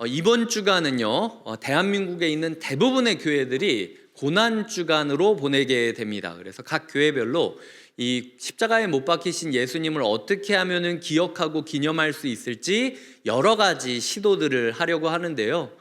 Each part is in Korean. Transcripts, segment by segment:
이번 주간은요, 대한민국에 있는 대부분의 교회들이 고난주간으로 보내게 됩니다. 그래서 각 교회별로 이 십자가에 못 박히신 예수님을 어떻게 하면은 기억하고 기념할 수 있을지 여러 가지 시도들을 하려고 하는데요.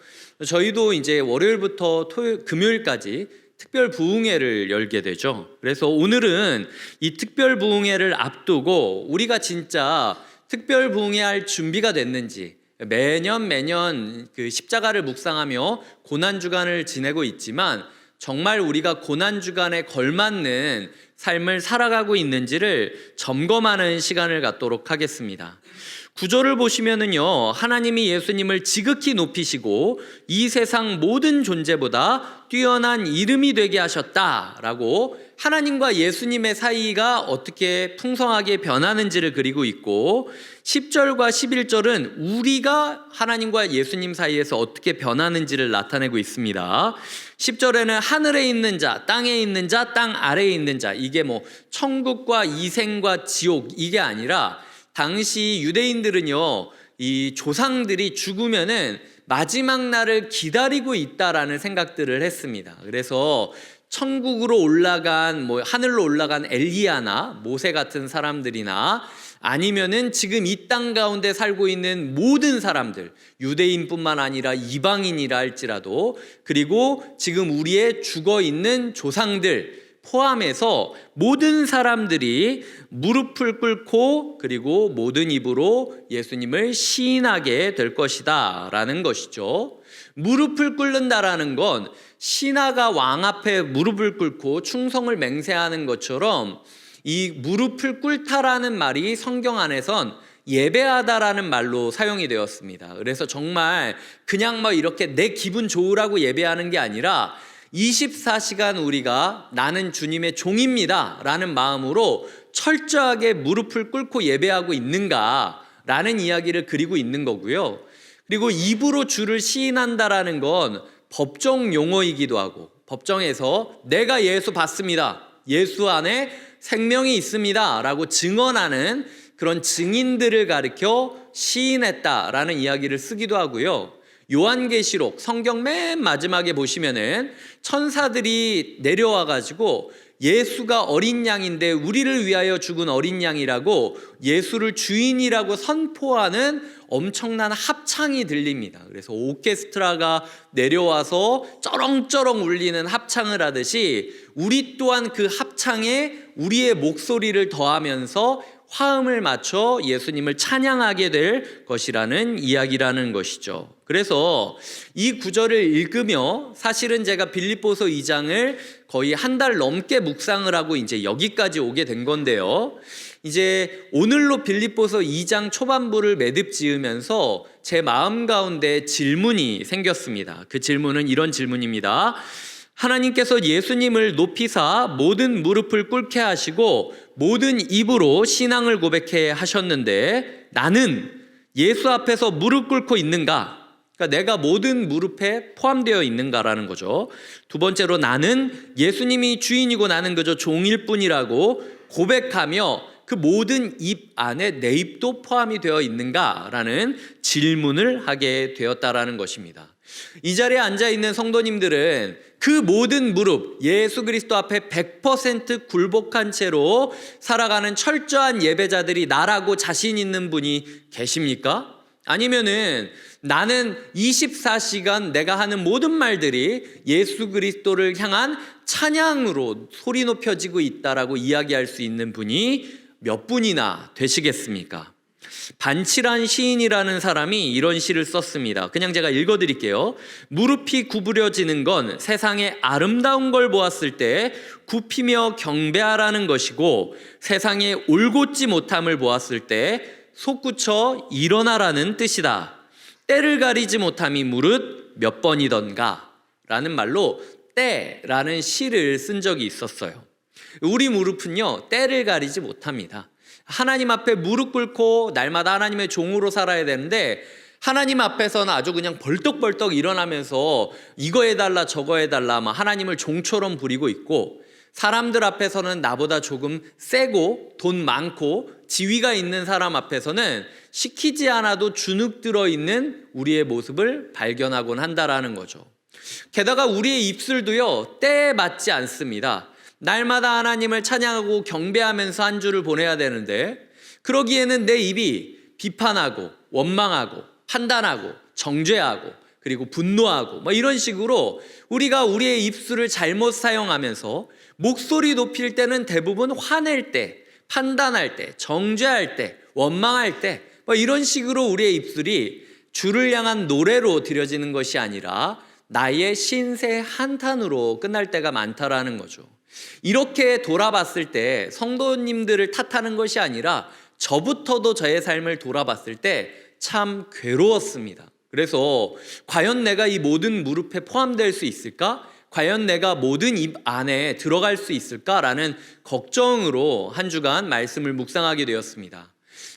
저희도 이제 월요일부터 금요일까지 특별 부흥회를 열게 되죠. 그래서 오늘은 이 특별 부흥회를 앞두고 우리가 진짜 특별 부흥회 할 준비가 됐는지, 매년 그 십자가를 묵상하며 고난주간을 지내고 있지만 정말 우리가 고난주간에 걸맞는 삶을 살아가고 있는지를 점검하는 시간을 갖도록 하겠습니다. 구절을 보시면은요, 하나님이 예수님을 지극히 높이시고 이 세상 모든 존재보다 뛰어난 이름이 되게 하셨다라고 하나님과 예수님의 사이가 어떻게 풍성하게 변하는지를 그리고 있고, 10절과 11절은 우리가 하나님과 예수님 사이에서 어떻게 변하는지를 나타내고 있습니다. 10절에는 하늘에 있는 자, 땅에 있는 자, 땅 아래에 있는 자, 이게 뭐 천국과 이생과 지옥, 이게 아니라 당시 유대인들은요, 이 조상들이 죽으면은 마지막 날을 기다리고 있다라는 생각들을 했습니다. 그래서 천국으로 올라간, 하늘로 올라간 엘리야나 모세 같은 사람들이나 아니면은 지금 이 땅 가운데 살고 있는 모든 사람들, 유대인뿐만 아니라 이방인이라 할지라도, 그리고 지금 우리의 죽어 있는 조상들 포함해서 모든 사람들이 무릎을 꿇고 그리고 모든 입으로 예수님을 시인하게 될 것이다 라는 것이죠. 무릎을 꿇는다라는 건 신하가 왕 앞에 무릎을 꿇고 충성을 맹세하는 것처럼, 이 무릎을 꿇다라는 말이 성경 안에선 예배하다라는 말로 사용이 되었습니다. 그래서 정말 그냥 이렇게 내 기분 좋으라고 예배하는 게 아니라 24시간 우리가 나는 주님의 종입니다 라는 마음으로 철저하게 무릎을 꿇고 예배하고 있는가 라는 이야기를 그리고 있는 거고요. 그리고 입으로 주를 시인한다라는 건 법정 용어이기도 하고, 법정에서 내가 예수 받습니다, 예수 안에 생명이 있습니다 라고 증언하는 그런 증인들을 가리켜 시인했다라는 이야기를 쓰기도 하고요. 요한계시록 성경 맨 마지막에 보시면은 천사들이 내려와 가지고 예수가 어린 양인데 우리를 위하여 죽은 어린 양이라고 예수를 주인이라고 선포하는 엄청난 합창이 들립니다. 그래서 오케스트라가 내려와서 쩌렁쩌렁 울리는 합창을 하듯이 우리 또한 그 합창에 우리의 목소리를 더하면서 화음을 맞춰 예수님을 찬양하게 될 것이라는 이야기라는 것이죠. 그래서 이 구절을 읽으며 사실은 제가 빌립보서 2장을 거의 한 달 넘게 묵상을 하고 이제 여기까지 오게 된 건데요. 이제 오늘로 빌립보서 2장 초반부를 매듭 지으면서 제 마음 가운데 질문이 생겼습니다. 그 질문은 이런 질문입니다. 하나님께서 예수님을 높이사 모든 무릎을 꿇게 하시고 모든 입으로 신앙을 고백해 하셨는데 나는 예수 앞에서 무릎 꿇고 있는가? 그러니까 내가 모든 무릎에 포함되어 있는가라는 거죠. 두 번째로 나는 예수님이 주인이고 나는 그저 종일 뿐이라고 고백하며 그 모든 입 안에 내 입도 포함이 되어 있는가라는 질문을 하게 되었다라는 것입니다. 이 자리에 앉아있는 성도님들은 그 모든 무릎, 예수 그리스도 앞에 100% 굴복한 채로 살아가는 철저한 예배자들이 나라고 자신 있는 분이 계십니까? 아니면은 나는 24시간 내가 하는 모든 말들이 예수 그리스도를 향한 찬양으로 소리 높여지고 있다라고 이야기할 수 있는 분이 몇 분이나 되시겠습니까? 반칠한 시인이라는 사람이 이런 시를 썼습니다. 그냥 제가 읽어드릴게요. 무릎이 구부려지는 건 세상의 아름다운 걸 보았을 때 굽히며 경배하라는 것이고, 세상의 올곧지 못함을 보았을 때 솟구쳐 일어나라는 뜻이다. 때를 가리지 못함이 무릇 몇 번이던가 라는 말로 때라는 시를 쓴 적이 있었어요. 우리 무릎은요, 때를 가리지 못합니다. 하나님 앞에 무릎 꿇고 날마다 하나님의 종으로 살아야 되는데, 하나님 앞에서는 아주 그냥 벌떡벌떡 일어나면서 이거 해달라 저거 해달라 하나님을 종처럼 부리고 있고, 사람들 앞에서는 나보다 조금 세고 돈 많고 지위가 있는 사람 앞에서는 시키지 않아도 주눅 들어 있는 우리의 모습을 발견하곤 한다라는 거죠. 게다가 우리의 입술도요, 때에 맞지 않습니다. 날마다 하나님을 찬양하고 경배하면서 한 주를 보내야 되는데, 그러기에는 내 입이 비판하고 원망하고 판단하고 정죄하고 그리고 분노하고 이런 식으로 우리가 우리의 입술을 잘못 사용하면서 목소리 높일 때는 대부분 화낼 때, 판단할 때, 정죄할 때, 원망할 때 이런 식으로 우리의 입술이 주를 향한 노래로 드려지는 것이 아니라 나의 신세 한탄으로 끝날 때가 많다라는 거죠. 이렇게 돌아봤을 때 성도님들을 탓하는 것이 아니라 저부터도 저의 삶을 돌아봤을 때 참 괴로웠습니다. 그래서 과연 내가 이 모든 무릎에 포함될 수 있을까? 과연 내가 모든 입 안에 들어갈 수 있을까라는 걱정으로 한 주간 말씀을 묵상하게 되었습니다.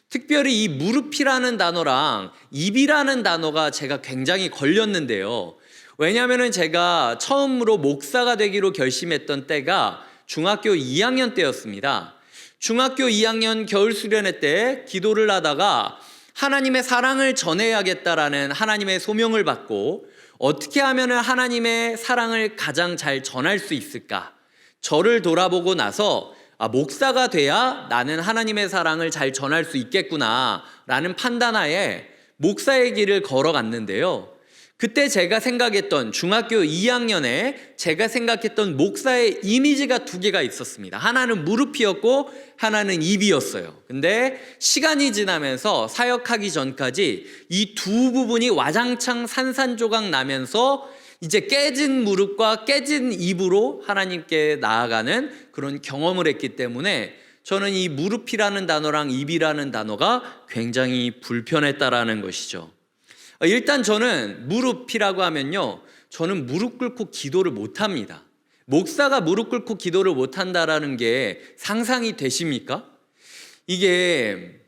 특별히 이 무릎이라는 단어랑 입이라는 단어가 제가 굉장히 걸렸는데요. 왜냐하면 제가 처음으로 목사가 되기로 결심했던 때가 중학교 2학년 때였습니다. 중학교 2학년 겨울 수련회 때 기도를 하다가 하나님의 사랑을 전해야겠다라는 하나님의 소명을 받고 어떻게 하면 하나님의 사랑을 가장 잘 전할 수 있을까? 저를 돌아보고 나서 목사가 돼야 나는 하나님의 사랑을 잘 전할 수 있겠구나 라는 판단하에 목사의 길을 걸어갔는데요. 그때 제가 생각했던 중학교 2학년에 제가 생각했던 목사의 이미지가 두 개가 있었습니다. 하나는 무릎이었고 하나는 입이었어요. 근데 시간이 지나면서 사역하기 전까지 이 두 부분이 와장창 산산조각 나면서 이제 깨진 무릎과 깨진 입으로 하나님께 나아가는 그런 경험을 했기 때문에 저는 이 무릎이라는 단어랑 입이라는 단어가 굉장히 불편했다라는 것이죠. 일단 저는 무릎이라고 하면요, 저는 무릎 꿇고 기도를 못합니다. 목사가 무릎 꿇고 기도를 못한다라는 게 상상이 되십니까? 이게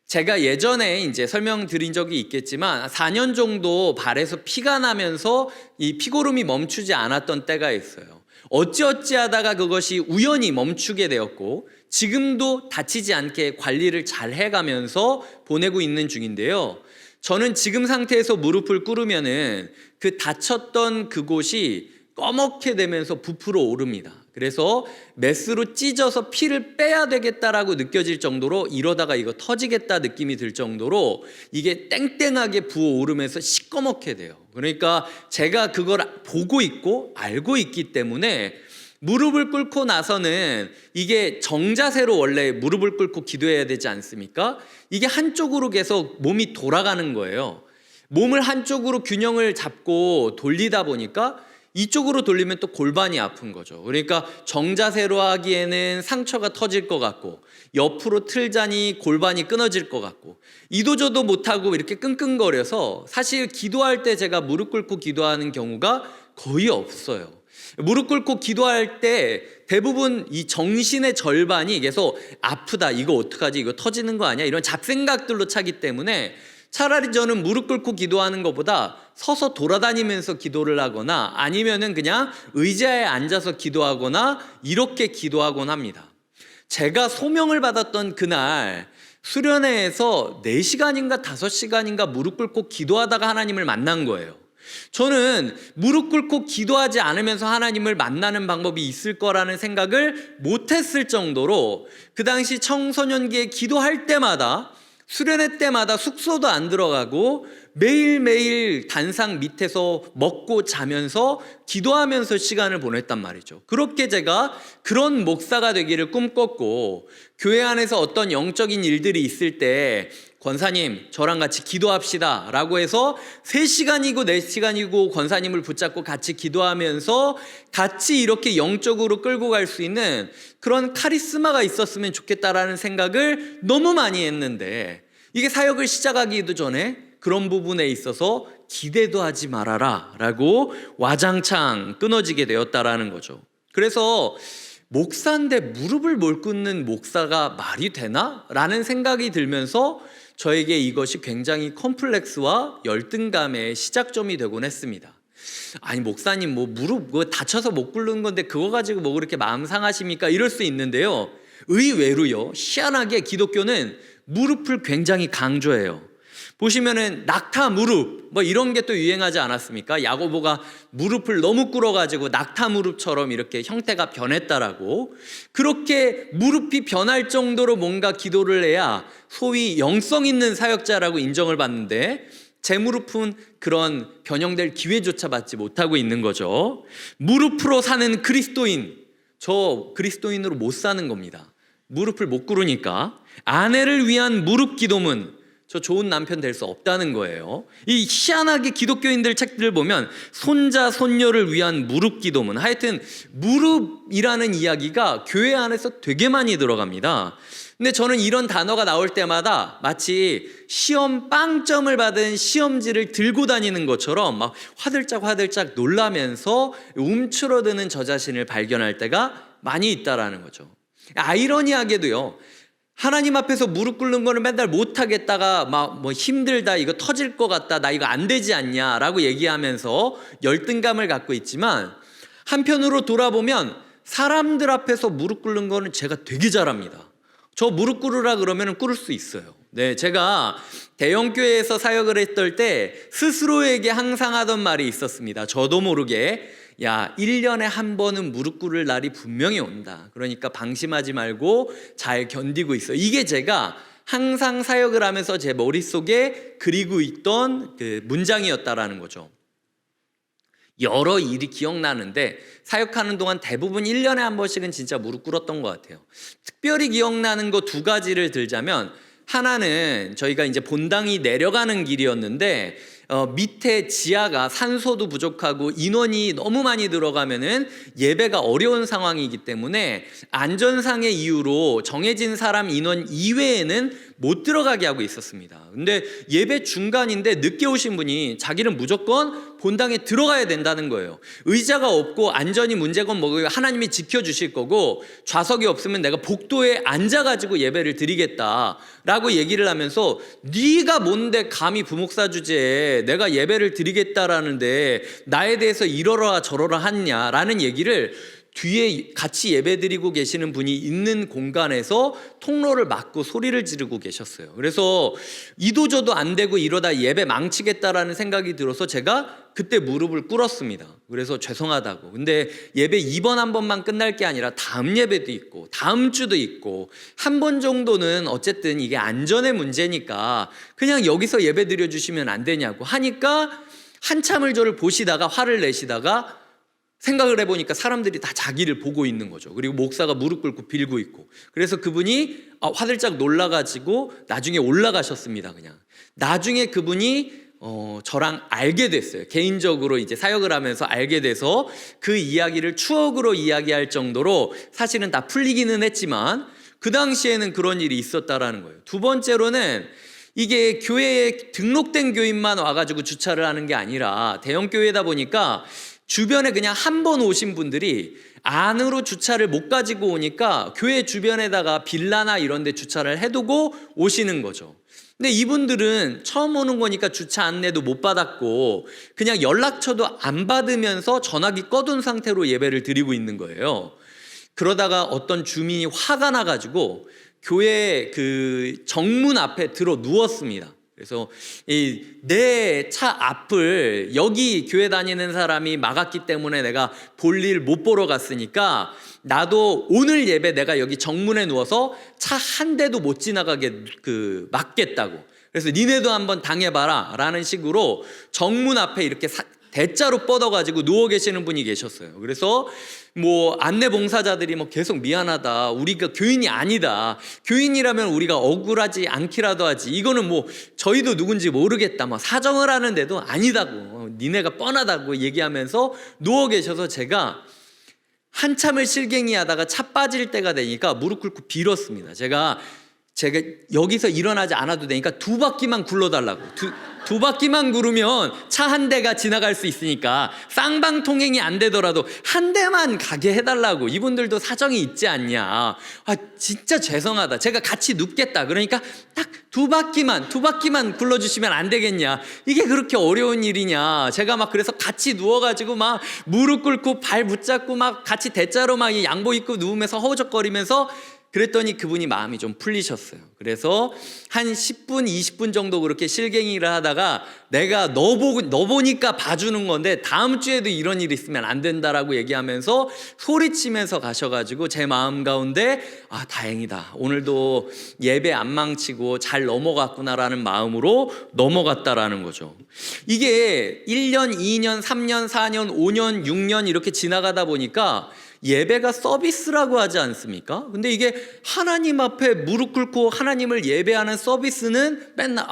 제가 예전에 이제 설명드린 적이 있겠지만 4년 정도 발에서 피가 나면서 이 피고름이 멈추지 않았던 때가 있어요. 어찌어찌 하다가 그것이 우연히 멈추게 되었고 지금도 다치지 않게 관리를 잘 해가면서 보내고 있는 중인데요. 저는 지금 상태에서 무릎을 꿇으면은 그 다쳤던 그곳이 꺼멓게 되면서 부풀어 오릅니다. 그래서 메스로 찢어서 피를 빼야 되겠다라고 느껴질 정도로 이러다가 이거 터지겠다 느낌이 들 정도로 이게 땡땡하게 부어오르면서 시꺼멓게 돼요. 그러니까 제가 그걸 보고 있고 알고 있기 때문에 무릎을 꿇고 나서는 이게 정자세로 원래 무릎을 꿇고 기도해야 되지 않습니까? 이게 한쪽으로 계속 몸이 돌아가는 거예요. 몸을 한쪽으로 균형을 잡고 돌리다 보니까 이쪽으로 돌리면 또 골반이 아픈 거죠. 그러니까 정자세로 하기에는 상처가 터질 것 같고 옆으로 틀자니 골반이 끊어질 것 같고 이도저도 못하고 이렇게 끙끙거려서 사실 기도할 때 제가 무릎 꿇고 기도하는 경우가 거의 없어요. 무릎 꿇고 기도할 때 대부분 이 정신의 절반이 계속 아프다, 이거 어떡하지, 이거 터지는 거 아니야, 이런 잡생각들로 차기 때문에 차라리 저는 무릎 꿇고 기도하는 것보다 서서 돌아다니면서 기도를 하거나 아니면은 그냥 의자에 앉아서 기도하거나 이렇게 기도하곤 합니다. 제가 소명을 받았던 그날 수련회에서 4시간인가 5시간인가 무릎 꿇고 기도하다가 하나님을 만난 거예요. 저는 무릎 꿇고 기도하지 않으면서 하나님을 만나는 방법이 있을 거라는 생각을 못했을 정도로 그 당시 청소년기에 기도할 때마다 수련회 때마다 숙소도 안 들어가고 매일매일 단상 밑에서 먹고 자면서 기도하면서 시간을 보냈단 말이죠. 그렇게 제가 그런 목사가 되기를 꿈꿨고 교회 안에서 어떤 영적인 일들이 있을 때 권사님 저랑 같이 기도합시다 라고 해서 3시간이고 4시간이고 권사님을 붙잡고 같이 기도하면서 같이 이렇게 영적으로 끌고 갈 수 있는 그런 카리스마가 있었으면 좋겠다라는 생각을 너무 많이 했는데 이게 사역을 시작하기도 전에 그런 부분에 있어서 기대도 하지 말아라 라고 와장창 끊어지게 되었다라는 거죠. 그래서 목사인데 무릎을 못 꿇는 목사가 말이 되나? 라는 생각이 들면서 저에게 이것이 굉장히 컴플렉스와 열등감의 시작점이 되곤 했습니다. 아니 목사님 뭐 무릎 뭐 다쳐서 못 꿇는 건데 그거 가지고 뭐 그렇게 마음 상하십니까? 이럴 수 있는데요. 의외로요. 희한하게 기독교는 무릎을 굉장히 강조해요. 보시면은 낙타 무릎 뭐 이런 게 또 유행하지 않았습니까? 야고보가 무릎을 너무 꿇어가지고 낙타 무릎처럼 이렇게 형태가 변했다라고. 그렇게 무릎이 변할 정도로 뭔가 기도를 해야 소위 영성 있는 사역자라고 인정을 받는데 제 무릎은 그런 변형될 기회조차 받지 못하고 있는 거죠. 무릎으로 사는 그리스도인, 저 그리스도인으로 못 사는 겁니다. 무릎을 못 꿇으니까. 아내를 위한 무릎 기도문, 저 좋은 남편 될 수 없다는 거예요. 이 희한하게 기독교인들 책들을 보면 손자, 손녀를 위한 무릎 기도문, 하여튼 무릎이라는 이야기가 교회 안에서 되게 많이 들어갑니다. 근데 저는 이런 단어가 나올 때마다 마치 시험 빵점을 받은 시험지를 들고 다니는 것처럼 막 화들짝 놀라면서 움츠러드는 저 자신을 발견할 때가 많이 있다라는 거죠. 아이러니하게도요, 하나님 앞에서 무릎 꿇는 거는 맨날 못하겠다가 막 뭐 힘들다, 이거 터질 것 같다, 나 이거 안 되지 않냐라고 얘기하면서 열등감을 갖고 있지만, 한편으로 돌아보면 사람들 앞에서 무릎 꿇는 거는 제가 되게 잘합니다. 저 무릎 꿇으라 그러면 꿇을 수 있어요. 네, 제가 대형교회에서 사역을 했을 때 스스로에게 항상 하던 말이 있었습니다. 저도 모르게, 야, 1년에 한 번은 무릎 꿇을 날이 분명히 온다. 그러니까 방심하지 말고 잘 견디고 있어. 이게 제가 항상 사역을 하면서 제 머릿속에 그리고 있던 그 문장이었다라는 거죠. 여러 일이 기억나는데 사역하는 동안 대부분 1년에 한 번씩은 진짜 무릎 꿇었던 것 같아요. 특별히 기억나는 거 두 가지를 들자면, 하나는 저희가 이제 본당이 내려가는 길이었는데 밑에 지하가 산소도 부족하고 인원이 너무 많이 들어가면은 예배가 어려운 상황이기 때문에 안전상의 이유로 정해진 사람 인원 이외에는 못 들어가게 하고 있었습니다. 근데 예배 중간인데 늦게 오신 분이 자기는 무조건 본당에 들어가야 된다는 거예요. 의자가 없고 안전이 문제건 뭐고 하나님이 지켜주실 거고, 좌석이 없으면 내가 복도에 앉아가지고 예배를 드리겠다라고 얘기를 하면서, 네가 뭔데 감히 부목사 주제에 내가 예배를 드리겠다라는데 나에 대해서 이러라 저러라 하냐라는 얘기를 뒤에 같이 예배드리고 계시는 분이 있는 공간에서 통로를 막고 소리를 지르고 계셨어요. 그래서 이도저도 안 되고 이러다 예배 망치겠다라는 생각이 들어서 제가 그때 무릎을 꿇었습니다. 그래서 죄송하다고. 근데 예배 이번 한 번만 끝날 게 아니라 다음 예배도 있고 다음 주도 있고 한 번 정도는 어쨌든 이게 안전의 문제니까 그냥 여기서 예배 드려주시면 안 되냐고 하니까 한참을 저를 보시다가 화를 내시다가, 생각을 해보니까 사람들이 다 자기를 보고 있는 거죠. 그리고 목사가 무릎 꿇고 빌고 있고. 그래서 그분이 화들짝 놀라가지고 나중에 올라가셨습니다. 그냥 나중에 그분이 저랑 알게 됐어요. 개인적으로 이제 사역을 하면서 알게 돼서 그 이야기를 추억으로 이야기할 정도로 사실은 다 풀리기는 했지만 그 당시에는 그런 일이 있었다라는 거예요. 두 번째로는 이게 교회에 등록된 교인만 와가지고 주차를 하는 게 아니라 대형 교회다 보니까 주변에 그냥 한 번 오신 분들이 안으로 주차를 못 가지고 오니까 교회 주변에다가 빌라나 이런 데 주차를 해두고 오시는 거죠. 근데 이분들은 처음 오는 거니까 주차 안내도 못 받았고 그냥 연락처도 안 받으면서 전화기 꺼둔 상태로 예배를 드리고 있는 거예요. 그러다가 어떤 주민이 화가 나가지고 교회 그 정문 앞에 들어 누웠습니다. 그래서 내 차 앞을 여기 교회 다니는 사람이 막았기 때문에 내가 볼일 못 보러 갔으니까 나도 오늘 예배 내가 여기 정문에 누워서 차 한 대도 못 지나가게 막겠다고. 그래서 니네도 한번 당해봐라 라는 식으로 정문 앞에 이렇게 대자로 뻗어가지고 누워 계시는 분이 계셨어요. 그래서 뭐 안내 봉사자들이 뭐 계속 미안하다, 우리가 교인이 아니다, 교인이라면 우리가 억울하지 않기라도 하지, 이거는 뭐 저희도 누군지 모르겠다, 뭐 사정을 하는데도 아니다고, 니네가 뻔하다고 얘기하면서 누워 계셔서 제가 한참을 실갱이 하다가 차 빠질 때가 되니까 무릎 꿇고 빌었습니다. 제가 여기서 일어나지 않아도 되니까 두 바퀴만 굴러달라고. 두 바퀴만 구르면 차 한 대가 지나갈 수 있으니까 쌍방통행이 안 되더라도 한 대만 가게 해달라고. 이분들도 사정이 있지 않냐. 아, 진짜 죄송하다. 제가 같이 눕겠다. 그러니까 딱 두 바퀴만 굴러주시면 안 되겠냐. 이게 그렇게 어려운 일이냐. 제가 막 그래서 같이 누워가지고 막 무릎 꿇고 발 붙잡고 막 같이 대자로 막 양복 입고 누우면서 허우적거리면서 그랬더니 그분이 마음이 좀 풀리셨어요. 그래서 한 10분, 20분 정도 그렇게 실갱이를 하다가 내가 너 보니까 봐주는 건데 다음 주에도 이런 일이 있으면 안 된다라고 얘기하면서 소리치면서 가셔가지고 제 마음 가운데 아, 다행이다. 오늘도 예배 안 망치고 잘 넘어갔구나라는 마음으로 넘어갔다라는 거죠. 이게 1년, 2년, 3년, 4년, 5년, 6년 이렇게 지나가다 보니까 예배가 서비스라고 하지 않습니까? 근데 이게 하나님 앞에 무릎 꿇고 하나님을 예배하는 서비스는 맨날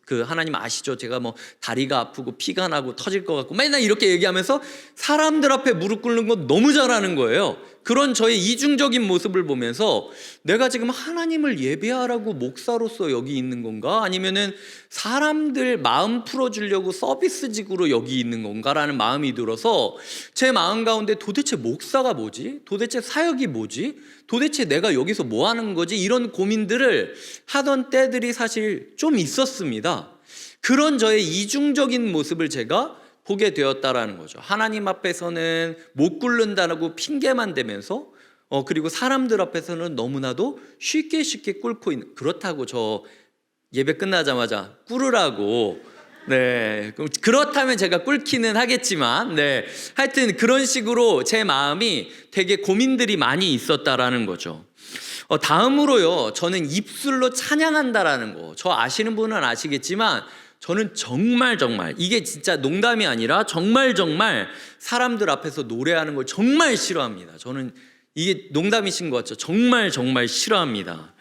그 하나님 아시죠? 제가 뭐 다리가 아프고 피가 나고 터질 것 같고 맨날 이렇게 얘기하면서 사람들 앞에 무릎 꿇는 건 너무 잘하는 거예요. 그런 저의 이중적인 모습을 보면서 내가 지금 하나님을 예배하라고 목사로서 여기 있는 건가? 아니면은 사람들 마음 풀어주려고 서비스직으로 여기 있는 건가라는 마음이 들어서 제 마음 가운데 도대체 목사가 뭐지? 도대체 사역이 뭐지? 도대체 내가 여기서 뭐 하는 거지? 이런 고민들을 하던 때들이 사실 좀 있었습니다. 그런 저의 이중적인 모습을 제가 보게 되었다라는 거죠. 하나님 앞에서는 못 꿇는다고 핑계만 대면서 그리고 사람들 앞에서는 너무나도 쉽게 꿇고 있는. 그렇다고 저 예배 끝나자마자 꿇으라고 네, 그렇다면 제가 꿇기는 하겠지만 하여튼 그런 식으로 제 마음이 되게 고민들이 많이 있었다라는 거죠. 다음으로요, 저는 입술로 찬양한다라는 거. 저 아시는 분은 아시겠지만 저는 정말 이게 진짜 농담이 아니라 정말 사람들 앞에서 노래하는 걸 정말 싫어합니다. 저는 이게 농담이신 것 같죠? 정말 싫어합니다.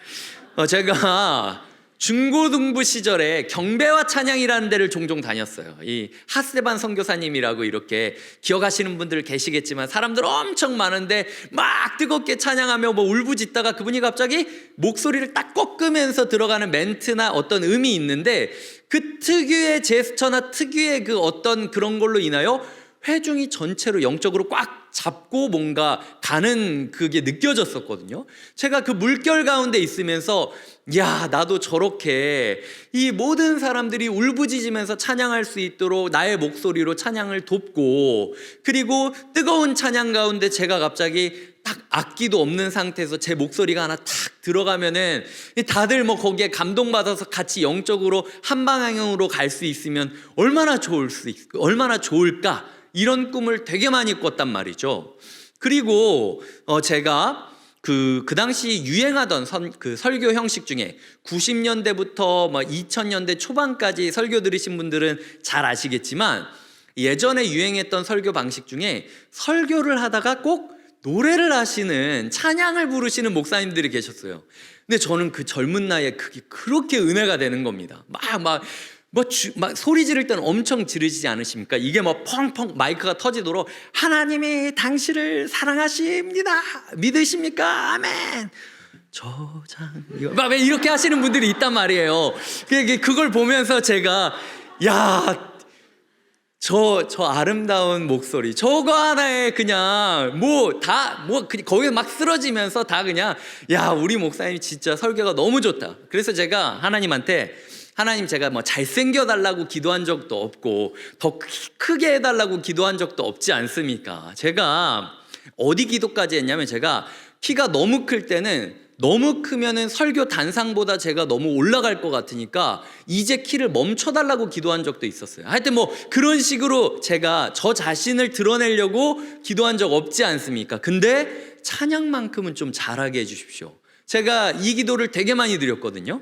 제가 중고등부 시절에 경배와 찬양이라는 데를 종종 다녔어요. 이 하스데반 선교사님이라고 이렇게 기억하시는 분들 계시겠지만 사람들 엄청 많은데 막 뜨겁게 찬양하며 뭐 울부짖다가 그분이 갑자기 목소리를 딱 꺾으면서 들어가는 멘트나 어떤 음이 있는데 그 특유의 제스처나 특유의 그 어떤 그런 걸로 인하여 회중이 전체로 영적으로 꽉 잡고 뭔가 가는 그게 느껴졌었거든요. 제가 그 물결 가운데 있으면서 야, 나도 저렇게 이 모든 사람들이 울부짖으면서 찬양할 수 있도록 나의 목소리로 찬양을 돕고, 그리고 뜨거운 찬양 가운데 제가 갑자기 딱 악기도 없는 상태에서 제 목소리가 하나 탁 들어가면은 다들 뭐 거기에 감동받아서 같이 영적으로 한 방향으로 갈 수 있으면 얼마나 좋을까, 이런 꿈을 되게 많이 꿨단 말이죠. 그리고 제가 그 당시 유행하던 그 설교 형식 중에 90년대부터 2000년대 초반까지 설교 들으신 분들은 잘 아시겠지만 예전에 유행했던 설교 방식 중에 설교를 하다가 꼭 노래를 하시는, 찬양을 부르시는 목사님들이 계셨어요. 근데 저는 그 젊은 나이에 그게 그렇게 은혜가 되는 겁니다. 막 소리 지를 때는 엄청 지르시지 않으십니까? 이게 펑펑 마이크가 터지도록 하나님이 당신을 사랑하십니다. 믿으십니까? 아멘. 왜 이렇게 하시는 분들이 있단 말이에요. 그걸 보면서 제가 저 아름다운 목소리, 저거 하나에 그냥 거기에 막 쓰러지면서 다 그냥 우리 목사님 진짜 설교가 너무 좋다. 그래서 제가 하나님한테 하나님, 제가 잘생겨 달라고 기도한 적도 없고 더 크게 해달라고 기도한 적도 없지 않습니까? 제가 어디 기도까지 했냐면, 제가 키가 너무 클 때는 너무 크면은 설교 단상보다 제가 너무 올라갈 것 같으니까 이제 키를 멈춰달라고 기도한 적도 있었어요. 하여튼 그런 식으로 제가 저 자신을 드러내려고 기도한 적 없지 않습니까? 근데 찬양만큼은 좀 잘하게 해주십시오. 제가 이 기도를 되게 많이 드렸거든요.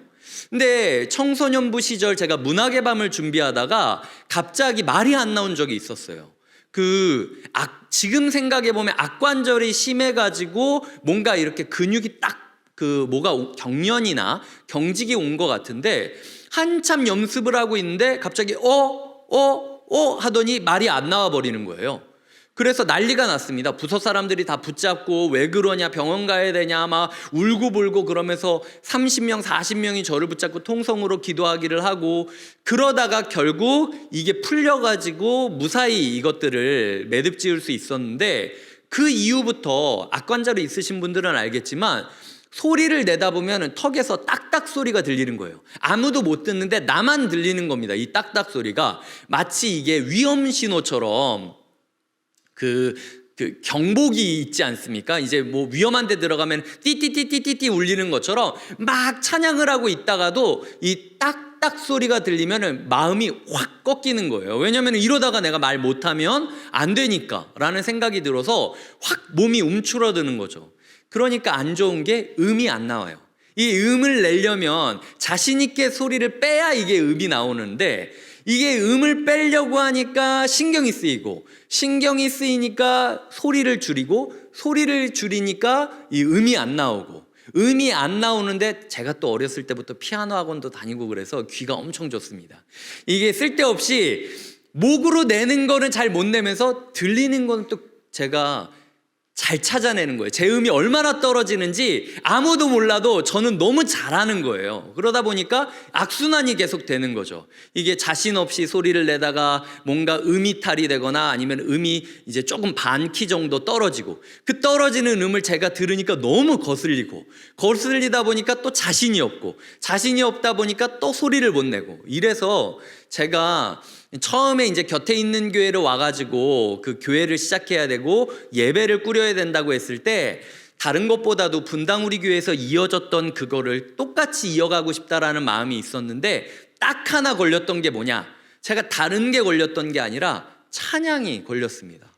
근데 청소년부 시절 제가 문학의 밤을 준비하다가 갑자기 말이 안 나온 적이 있었어요. 지금 생각해보면 악관절이 심해가지고 뭔가 이렇게 근육이 딱 뭐가 경련이나 경직이 온 것 같은데, 한참 연습을 하고 있는데 갑자기 하더니 말이 안 나와 버리는 거예요. 그래서 난리가 났습니다. 부서 사람들이 다 붙잡고 왜 그러냐, 병원 가야 되냐, 막 울고불고 그러면서 30명, 40명이 저를 붙잡고 통성으로 기도하기를 하고, 그러다가 결국 이게 풀려가지고 무사히 이것들을 매듭 지을 수 있었는데, 그 이후부터 악관자로 있으신 분들은 알겠지만 소리를 내다 보면 턱에서 딱딱 소리가 들리는 거예요. 아무도 못 듣는데 나만 들리는 겁니다. 이 딱딱 소리가 마치 이게 위험 신호처럼 그 경보기 있지 않습니까? 이제 뭐 위험한 데 들어가면 띠띠띠띠띠띠 울리는 것처럼 막 찬양을 하고 있다가도 이 딱딱 소리가 들리면 마음이 확 꺾이는 거예요. 왜냐하면 이러다가 내가 말 못하면 안 되니까 라는 생각이 들어서 확 몸이 움츠러드는 거죠. 그러니까 안 좋은 게 음이 안 나와요. 이 음을 내려면 자신 있게 소리를 빼야 이게 음이 나오는데, 이게 음을 빼려고 하니까 신경이 쓰이고, 신경이 쓰이니까 소리를 줄이고, 소리를 줄이니까 이 음이 안 나오고, 음이 안 나오는데 제가 또 어렸을 때부터 피아노 학원도 다니고 그래서 귀가 엄청 좋습니다. 이게 쓸데없이 목으로 내는 거는 잘 못 내면서 들리는 거는 또 제가 잘 찾아내는 거예요. 제 음이 얼마나 떨어지는지 아무도 몰라도 저는 너무 잘하는 거예요. 그러다 보니까 악순환이 계속 되는 거죠. 이게 자신 없이 소리를 내다가 뭔가 음이탈이 되거나 아니면 음이 이제 조금 반 키 정도 떨어지고, 그 떨어지는 음을 제가 들으니까 너무 거슬리다 보니까 또 자신이 없고, 자신이 없다 보니까 또 소리를 못 내고, 이래서 제가 처음에 이제 곁에 있는 교회로 와가지고 그 교회를 시작해야 되고 예배를 꾸려야 된다고 했을 때, 다른 것보다도 분당 우리 교회에서 이어졌던 그거를 똑같이 이어가고 싶다라는 마음이 있었는데, 딱 하나 걸렸던 게 뭐냐, 제가 다른 게 걸렸던 게 아니라 찬양이 걸렸습니다.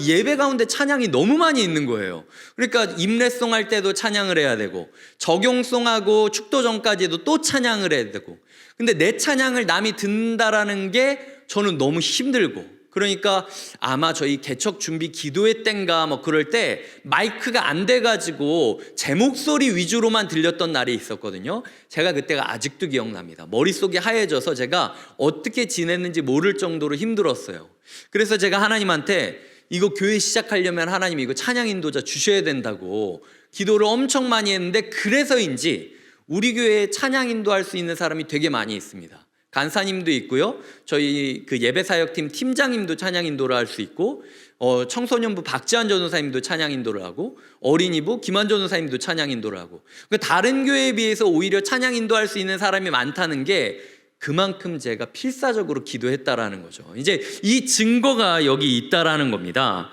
예배 가운데 찬양이 너무 많이 있는 거예요. 그러니까 임례송 할 때도 찬양을 해야 되고, 적용송하고 축도 전까지도 또 찬양을 해야 되고, 근데 내 찬양을 남이 듣는다라는 게 저는 너무 힘들고, 그러니까 아마 저희 개척 준비 기도회 땐가 뭐 그럴 때 마이크가 안 돼가지고 제 목소리 위주로만 들렸던 날이 있었거든요. 제가 그때가 아직도 기억납니다. 머릿속이 하얘져서 제가 어떻게 지냈는지 모를 정도로 힘들었어요. 그래서 제가 하나님한테 이거 교회 시작하려면 하나님 이거 찬양 인도자 주셔야 된다고 기도를 엄청 많이 했는데, 그래서인지 우리 교회에 찬양 인도할 수 있는 사람이 되게 많이 있습니다. 간사님도 있고요, 저희 그 예배사역팀 팀장님도 찬양 인도를 할 수 있고, 청소년부 박지한 전도사님도 찬양 인도를 하고, 어린이부 김한 전도사님도 찬양 인도를 하고, 그러니까 다른 교회에 비해서 오히려 찬양 인도할 수 있는 사람이 많다는 게 그만큼 제가 필사적으로 기도했다라는 거죠. 이제 이 증거가 여기 있다라는 겁니다.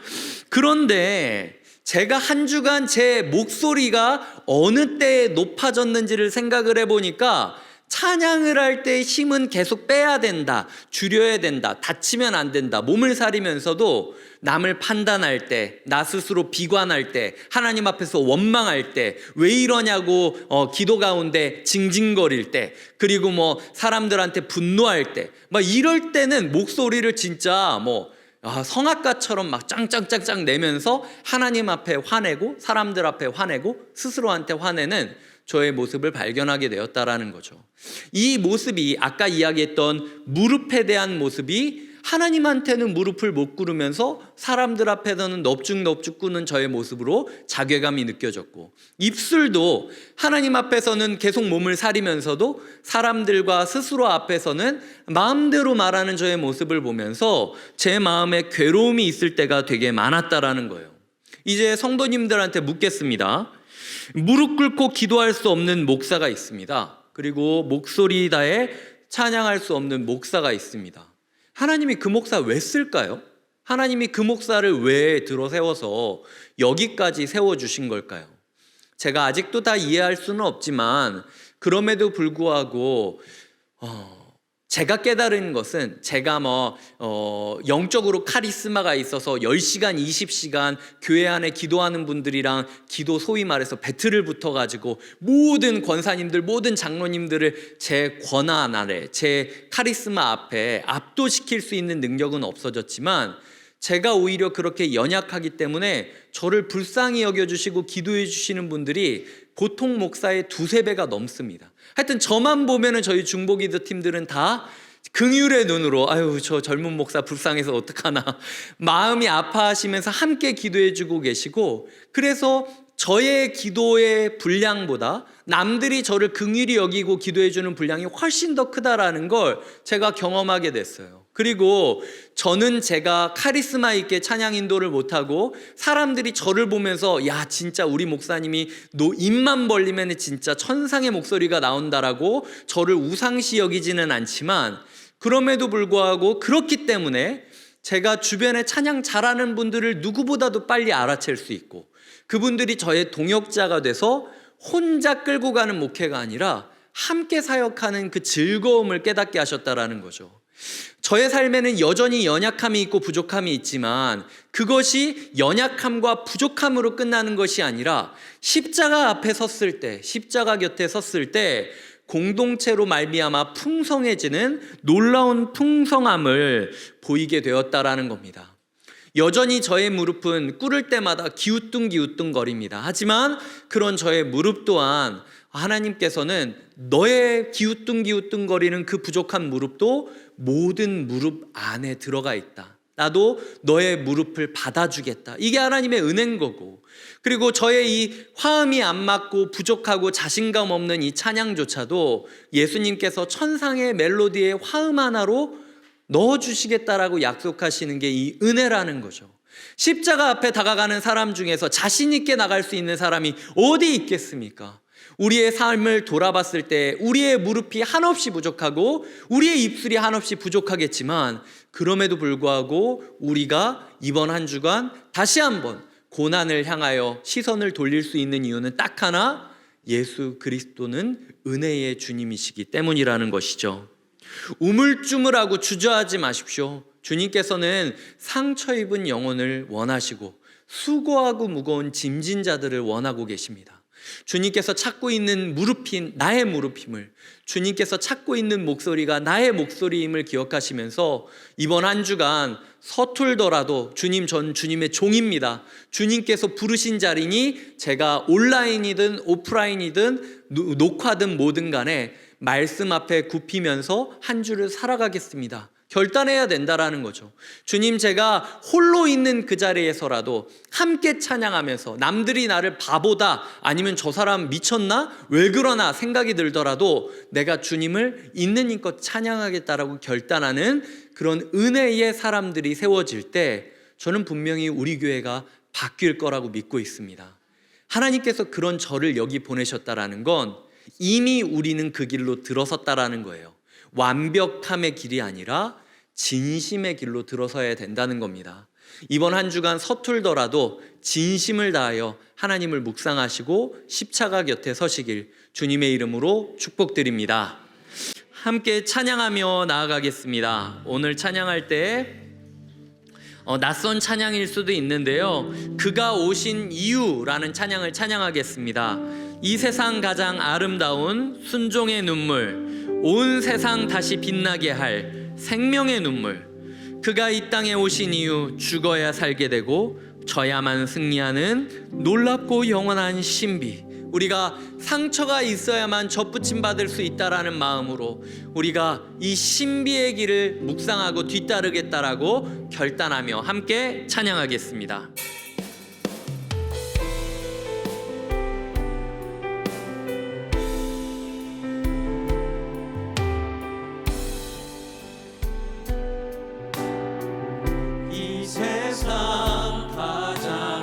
그런데 제가 한 주간 제 목소리가 어느 때에 높아졌는지를 생각을 해보니까, 찬양을 할 때 힘은 계속 빼야 된다, 줄여야 된다, 다치면 안 된다, 몸을 사리면서도 남을 판단할 때, 나 스스로 비관할 때, 하나님 앞에서 원망할 때, 왜 이러냐고 기도 가운데 징징거릴 때, 그리고 뭐 사람들한테 분노할 때, 막 이럴 때는 목소리를 진짜 성악가처럼 막 짱짱짱짱 내면서 하나님 앞에 화내고, 사람들 앞에 화내고, 스스로한테 화내는 저의 모습을 발견하게 되었다라는 거죠. 이 모습이 아까 이야기했던 무릎에 대한 모습이 하나님한테는 무릎을 못 꿇으면서 사람들 앞에서는 넙죽넙죽 꿇는 저의 모습으로 자괴감이 느껴졌고, 입술도 하나님 앞에서는 계속 몸을 사리면서도 사람들과 스스로 앞에서는 마음대로 말하는 저의 모습을 보면서 제 마음에 괴로움이 있을 때가 되게 많았다라는 거예요. 이제 성도님들한테 묻겠습니다. 무릎 꿇고 기도할 수 없는 목사가 있습니다. 그리고 목소리 다해 찬양할 수 없는 목사가 있습니다. 하나님이 그 목사 왜 쓸까요? 하나님이 그 목사를 왜 들어 세워서 여기까지 세워주신 걸까요? 제가 아직도 다 이해할 수는 없지만, 그럼에도 불구하고 제가 깨달은 것은, 제가 영적으로 카리스마가 있어서 10시간, 20시간 교회 안에 기도하는 분들이랑 기도, 소위 말해서 배틀을 붙어가지고 모든 권사님들, 모든 장로님들을 제 권한 아래, 제 카리스마 앞에 압도시킬 수 있는 능력은 없어졌지만, 제가 오히려 그렇게 연약하기 때문에 저를 불쌍히 여겨주시고 기도해 주시는 분들이 보통 목사의 2-3배가 넘습니다. 하여튼 저만 보면은 저희 중보기도 팀들은 다 긍휼의 눈으로 아유 저 젊은 목사 불쌍해서 어떡하나 마음이 아파하시면서 함께 기도해주고 계시고, 그래서 저의 기도의 분량보다 남들이 저를 긍휼히 여기고 기도해주는 분량이 훨씬 더 크다라는 걸 제가 경험하게 됐어요. 그리고 저는 제가 카리스마 있게 찬양 인도를 못하고 사람들이 저를 보면서 야 진짜 우리 목사님이 입만 벌리면 진짜 천상의 목소리가 나온다라고 저를 우상시 여기지는 않지만, 그럼에도 불구하고 그렇기 때문에 제가 주변에 찬양 잘하는 분들을 누구보다도 빨리 알아챌 수 있고, 그분들이 저의 동역자가 돼서 혼자 끌고 가는 목회가 아니라 함께 사역하는 그 즐거움을 깨닫게 하셨다라는 거죠. 저의 삶에는 여전히 연약함이 있고 부족함이 있지만 그것이 연약함과 부족함으로 끝나는 것이 아니라 십자가 앞에 섰을 때, 십자가 곁에 섰을 때 공동체로 말미암아 풍성해지는 놀라운 풍성함을 보이게 되었다라는 겁니다. 여전히 저의 무릎은 꿇을 때마다 기우뚱기우뚱 거립니다. 하지만 그런 저의 무릎 또한 하나님께서는 너의 기우뚱기우뚱 거리는 그 부족한 무릎도 모든 무릎 안에 들어가 있다. 나도 너의 무릎을 받아주겠다. 이게 하나님의 은혜인 거고, 그리고 저의 이 화음이 안 맞고 부족하고 자신감 없는 이 찬양조차도 예수님께서 천상의 멜로디의 화음 하나로 넣어주시겠다라고 약속하시는 게 이 은혜라는 거죠. 십자가 앞에 다가가는 사람 중에서 자신 있게 나갈 수 있는 사람이 어디 있겠습니까? 우리의 삶을 돌아봤을 때 우리의 무릎이 한없이 부족하고 우리의 입술이 한없이 부족하겠지만, 그럼에도 불구하고 우리가 이번 한 주간 다시 한번 고난을 향하여 시선을 돌릴 수 있는 이유는 딱 하나, 예수 그리스도는 은혜의 주님이시기 때문이라는 것이죠. 우물쭈물하고 주저하지 마십시오. 주님께서는 상처 입은 영혼을 원하시고 수고하고 무거운 짐진 자들을 원하고 계십니다. 주님께서 찾고 있는 무릎인 나의 무릎임을, 주님께서 찾고 있는 목소리가 나의 목소리임을 기억하시면서 이번 한 주간 서툴더라도 주님, 전 주님의 종입니다. 주님께서 부르신 자리니 제가 온라인이든 오프라인이든 녹화든 뭐든 간에 말씀 앞에 굽히면서 한 주를 살아가겠습니다. 결단해야 된다라는 거죠. 주님, 제가 홀로 있는 그 자리에서라도 함께 찬양하면서 남들이 나를 바보다, 아니면 저 사람 미쳤나? 왜 그러나 생각이 들더라도 내가 주님을 있는 힘껏 찬양하겠다라고 결단하는 그런 은혜의 사람들이 세워질 때 저는 분명히 우리 교회가 바뀔 거라고 믿고 있습니다. 하나님께서 그런 저를 여기 보내셨다라는 건 이미 우리는 그 길로 들어섰다라는 거예요. 완벽함의 길이 아니라 진심의 길로 들어서야 된다는 겁니다. 이번 한 주간 서툴더라도 진심을 다하여 하나님을 묵상하시고 십자가 곁에 서시길 주님의 이름으로 축복드립니다. 함께 찬양하며 나아가겠습니다. 오늘 찬양할 때 낯선 찬양일 수도 있는데요, 그가 오신 이유라는 찬양을 찬양하겠습니다. 이 세상 가장 아름다운 순종의 눈물, 온 세상 다시 빛나게 할 생명의 눈물, 그가 이 땅에 오신 이유, 죽어야 살게 되고 져야만 승리하는 놀랍고 영원한 신비, 우리가 상처가 있어야만 접붙임 받을 수 있다라는 마음으로 우리가 이 신비의 길을 묵상하고 뒤따르겠다라고 결단하며 함께 찬양하겠습니다. 이 세상 가장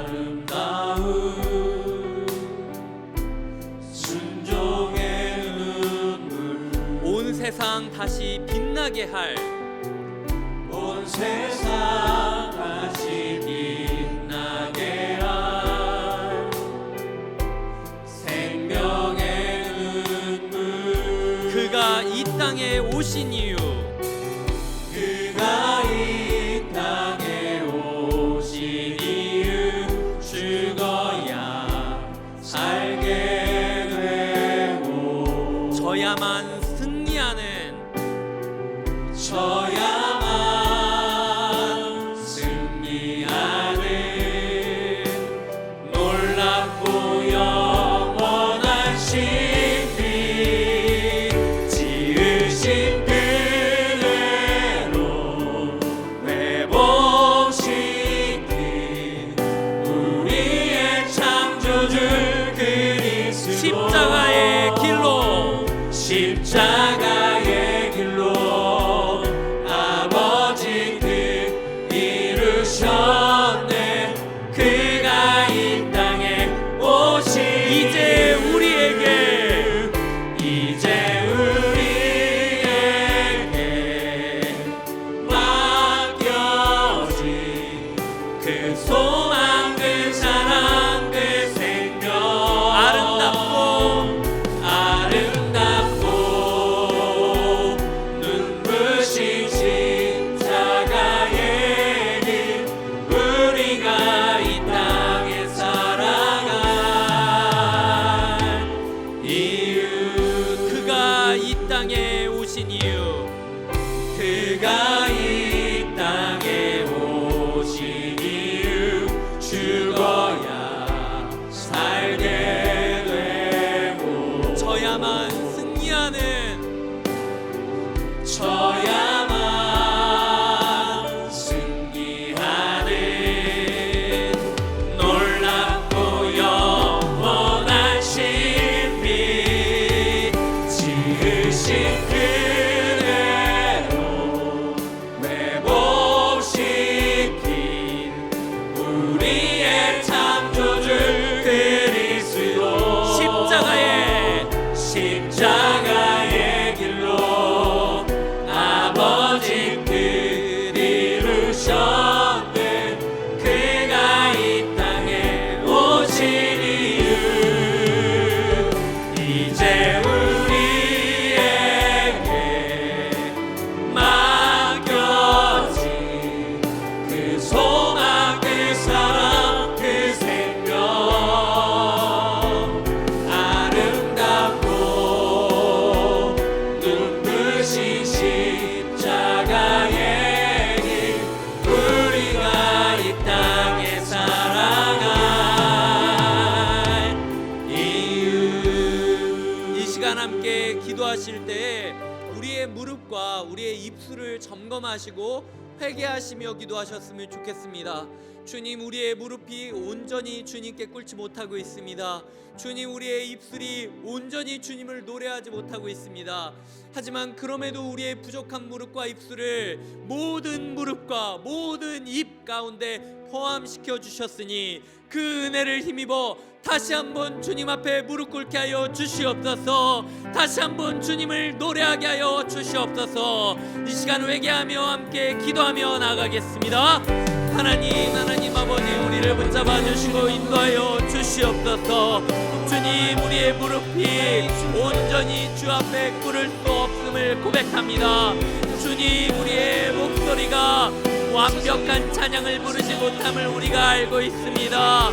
아름다운 순종의 눈물, 온 세상 다시 빛나게 할, 온 세상 다시 빛나게 할 생명의 눈물, 그가 이 땅에 오신 이유, 그가 이 땅에 오신 이유, 죽어야 살게 되고 져야만 승리하는, 져야만 승리하는 놀랍고 영원한 신비, 지으신 그 오신 이유, 그가 이 땅에 오신 이유, 죽어야 살게 되고 저야만 승리하는 놀랍고 영원한 신비, 지으신 그대로 회복시킨 우리의 창조주 그리스도, 십자가의 길로 아버지 뜻 이루셨네. 그가 이 땅에 오신 이유, 이제 우리에게 맡겨진 그 소망, 그 사랑, 그 생명, 아름답고 눈부신 십자가의 길, 우리가 이 땅에 살아갈 이유. 이 시간 함께 기도하실 때에 우리의 무릎과 우리의 입술을 점검하시고 회개하시며 기도하셨으면 좋겠습니다. 주님, 우리의 무릎이 온전히 주님께 꿇지 못하고 있습니다. 주님, 우리의 입술이 온전히 주님을 노래하지 못하고 있습니다. 하지만 그럼에도 우리의 부족한 무릎과 입술을 모든 무릎과 모든 입 가운데 포함시켜 주셨으니 그 은혜를 힘입어 다시 한번 주님 앞에 무릎 꿇게 하여 주시옵소서. 다시 한번 주님을 노래하게 하여 주시옵소서. 이 시간 회개하며 함께 기도하며 나가겠습니다. 하나님 아버지, 우리를 붙잡아 주시고 인도하여 주시옵소서. 주님, 우리의 무릎이 온전히 주 앞에 꿇을 수 없음을 고백합니다. 주님, 우리의 목소리가 완벽한 찬양을 부르지 못함을 우리가 알고 있습니다.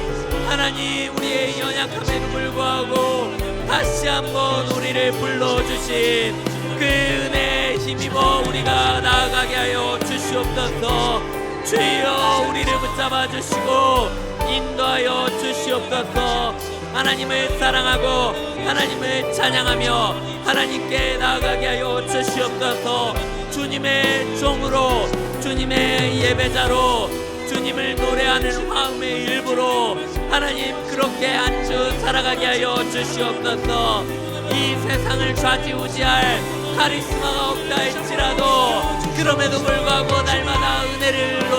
하나님, 우리의 연약함에도 불구하고 다시 한번 우리를 불러주신 그 은혜에 힘입어 우리가 나아가게 하여 주시옵소서. 주여, 우리를 붙잡아 주시고 인도하여 주시옵소서. 하나님을 사랑하고 하나님을 찬양하며 하나님께 나아가게 하여 주시옵소서. 주님의 종으로, 주님의 예배자로, 주님을 노래하는 마음의 일부로 하나님 그렇게 한 주 살아가게 하여 주시옵소서. 이 세상을 좌지우지할 카리스마가 없다 할지라도 그럼에도 불구하고 날마다 은혜를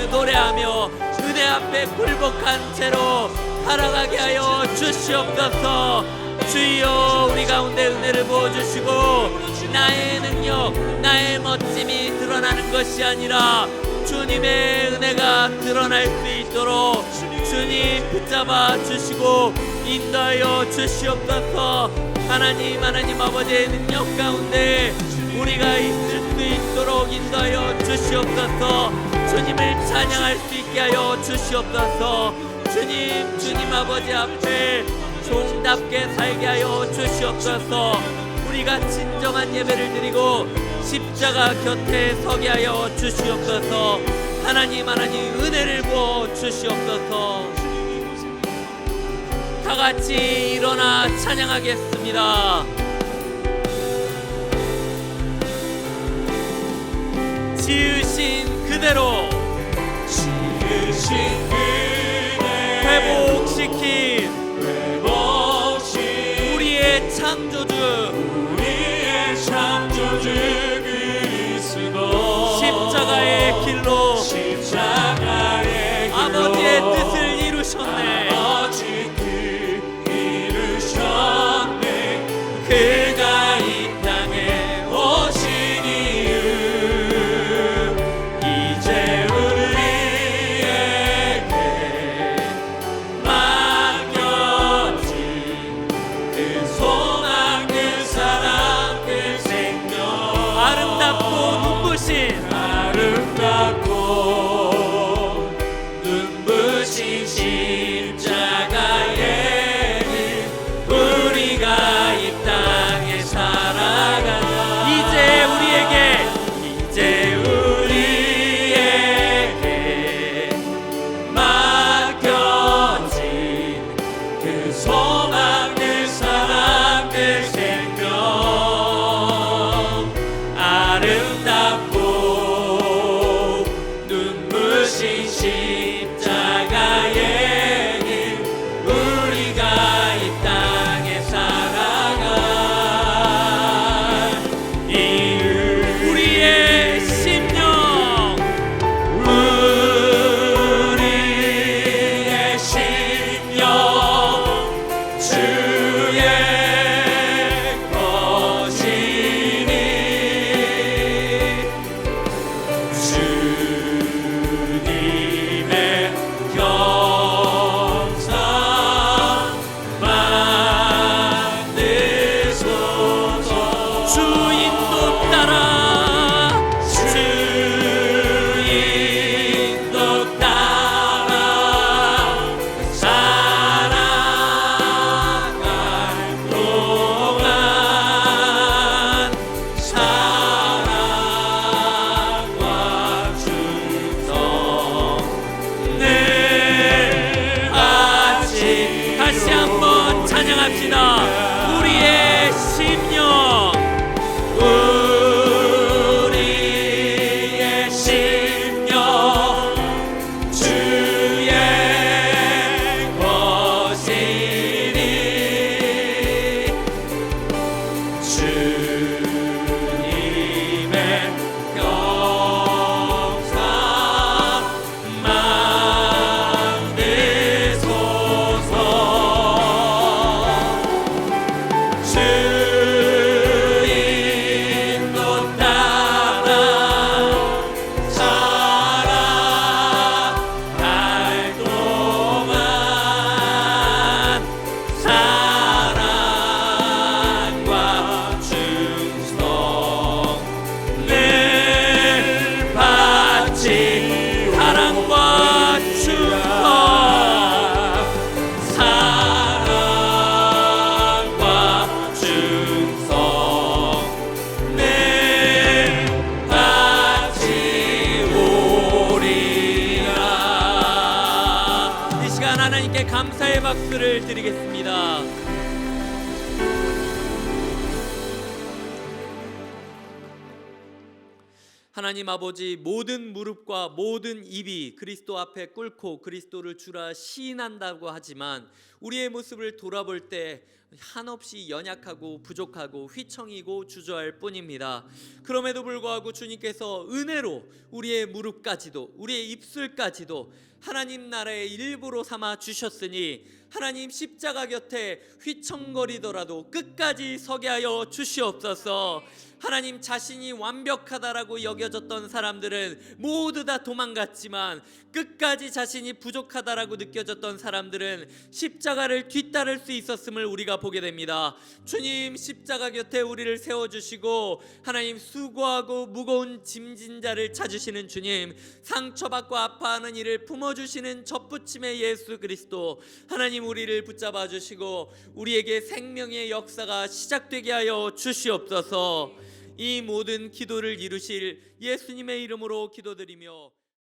노래하며 은혜 앞에 굴복한 채로 살아가게 하여 주시옵소서. 주여, 우리 가운데 은혜를 부어주시고 나의 능력, 나의 멋짐이 드러나는 것이 아니라 주님의 은혜가 드러날 수 있도록 주님 붙잡아 주시고 인도하여 주시옵소서. 하나님 아버지의 능력 가운데 우리가 있을 수 있도록 인도하여 주시옵소서. 주님을 찬양할 수 있게 하여 주시옵소서. 주님 아버지 앞에 종답게 살게 하여 주시옵소서. 우리가 진정한 예배를 드리고 십자가 곁에 서게 하여 주시옵소서. 하나님 은혜를 부어 주시옵소서. 다 같이 일어나 찬양하겠습니다. 지으신 그대로 회복시킨 우리의 창조주 그리스도, 십자가의 길로 아버지의 뜻을 이루셨네. 그가 이 땅에 오신 이유, 이제 우리에게 맡겨진 그 소망, 그 사랑, 그 생명, 아름답고 눈부신 십자가의 길, 우리가 이 땅에 살아가. 이제 찬양합시다. 우리의 심령, 우리의 심령 주의 것이니 주님의 영상 만드소서. 주 인도 따라 살아갈 동안 사랑과 충성을 바치 사랑과 충성 사랑과 충성을 바치오리라. 이 시간 하나님께 감사의 박수를 드리겠습니다. 하나님 아버지, 모든 무릎과 모든 입이 그리스도 앞에 꿇고 그리스도를 주라 시인한다고 하지만 우리의 모습을 돌아볼 때 한없이 연약하고 부족하고 휘청이고 주저할 뿐입니다. 그럼에도 불구하고 주님께서 은혜로 우리의 무릎까지도 우리의 입술까지도 하나님 나라의 일부로 삼아 주셨으니 하나님 십자가 곁에 휘청거리더라도 끝까지 서게 하여 주시옵소서. 하나님, 자신이 완벽하다라고 여겨졌던 사람들은 모두 다 도망갔지만 끝까지 자신이 부족하다라고 느껴졌던 사람들은 십자가를 뒤따를 수 있었음을 우리가 보게 됩니다. 주님, 십자가 곁에 우리를 세워주시고 하나님, 수고하고 무거운 짐진 자를 찾으시는 주님, 상처받고 아파하는 이를 품어주시는 접붙임의 예수 그리스도, 하나님 우리를 붙잡아 주시고 우리에게 생명의 역사가 시작되게 하여 주시옵소서. 이 모든 기도를 이루실 예수님의 이름으로 기도드리며